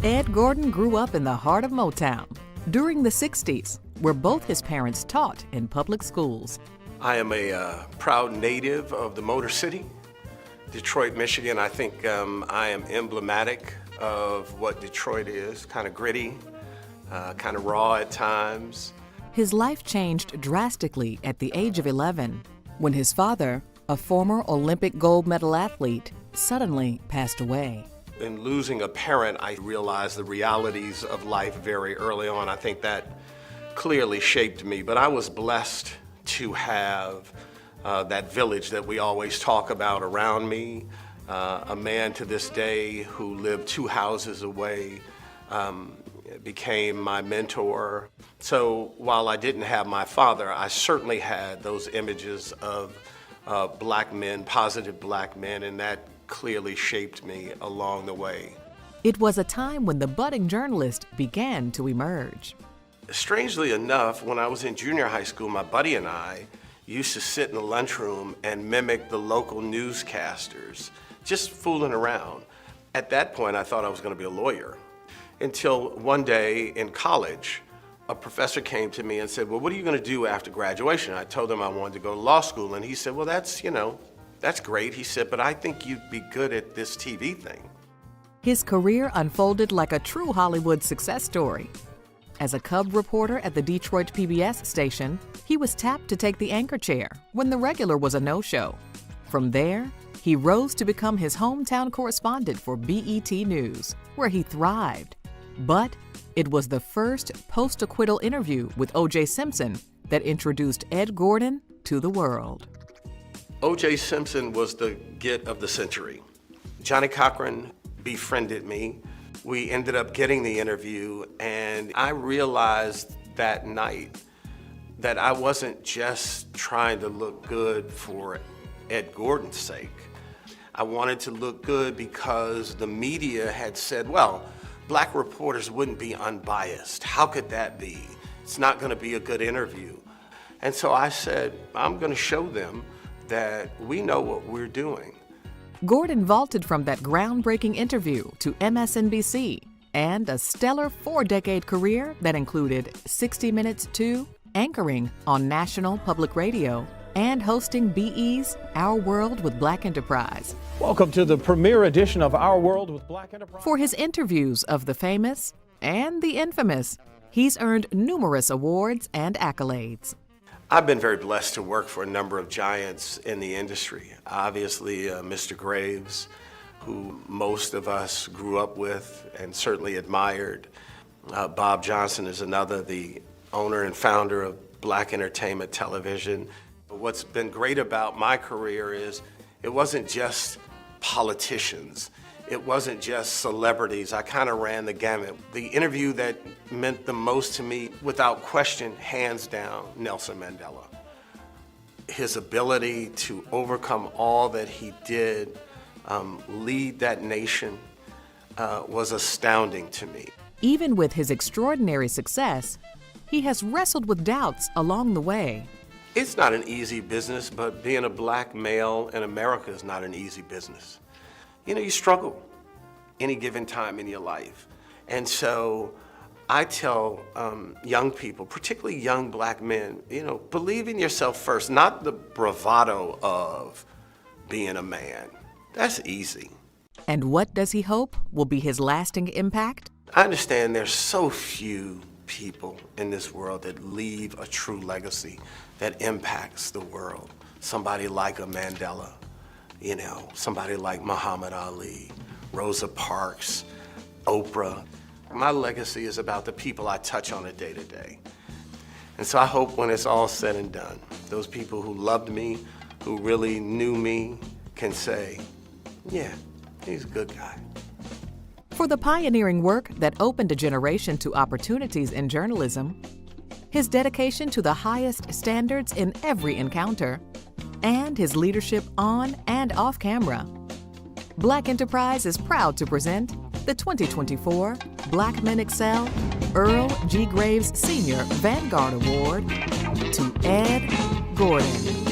Ed Gordon grew up in the heart of Motown during the 60s, where both his parents taught in public schools. I am a proud native of the Motor City, Detroit, Michigan. I think I am emblematic of what Detroit is, kind of gritty, kind of raw at times. His life changed drastically at the age of 11 when his father, a former Olympic gold medal athlete, suddenly passed away. In losing a parent, I realized the realities of life very early on. I think that clearly shaped me, but I was blessed to have that village that we always talk about around me. A man to this day who lived 2 houses away became my mentor. So while I didn't have my father, I certainly had those images of black men, positive black men, and that clearly shaped me along the way. It was a time when the budding journalist began to emerge. Strangely enough, when I was in junior high school, my buddy and I used to sit in the lunchroom and mimic the local newscasters, just fooling around. At that point, I thought I was going to be a lawyer. Until one day in college, a professor came to me and said, well, what are you going to do after graduation? I told him I wanted to go to law school, and he said, well, that's great. He said, but I think you'd be good at this TV thing. His career unfolded like a true Hollywood success story. As a cub reporter at the Detroit PBS station, he was tapped to take the anchor chair when the regular was a no-show. From there, he rose to become his hometown correspondent for BET News, where he thrived. But it was the first post-acquittal interview with O.J. Simpson that introduced Ed Gordon to the world. O.J. Simpson was the get of the century. Johnny Cochran befriended me. We ended up getting the interview, and I realized that night that I wasn't just trying to look good for Ed Gordon's sake. I wanted to look good because the media had said, well, black reporters wouldn't be unbiased. How could that be? It's not going to be a good interview. And so I said, I'm going to show them that we know what we're doing. Gordon vaulted from that groundbreaking interview to MSNBC and a stellar 4-decade career that included 60 Minutes to anchoring on National Public Radio and hosting BE's Our World with Black Enterprise. Welcome to the premiere edition of Our World with Black Enterprise. For his interviews of the famous and the infamous, he's earned numerous awards and accolades. I've been very blessed to work for a number of giants in the industry. Obviously, Mr. Graves, who most of us grew up with and certainly admired. Bob Johnson is another, the owner and founder of Black Entertainment Television. What's been great about my career is it wasn't just politicians. It wasn't just celebrities. I kind of ran the gamut. The interview that meant the most to me, without question, hands down, Nelson Mandela. His ability to overcome all that he did, lead that nation, was astounding to me. Even with his extraordinary success, he has wrestled with doubts along the way. It's not an easy business, but being a black male in America is not an easy business. You know, you struggle any given time in your life. And so I tell young people, particularly young black men, believe in yourself first, not the bravado of being a man. That's easy. And what does he hope will be his lasting impact? I understand there's so few people in this world that leave a true legacy that impacts the world. Somebody like a Mandela, somebody like Muhammad Ali, Rosa Parks, Oprah. My legacy is about the people I touch on a day-to-day. And so I hope when it's all said and done, those people who loved me, who really knew me, can say, yeah, he's a good guy. For the pioneering work that opened a generation to opportunities in journalism, his dedication to the highest standards in every encounter, and his leadership on and off camera, Black Enterprise is proud to present the 2024 Black Men Excel Earl G. Graves Sr. Vanguard Award to Ed Gordon.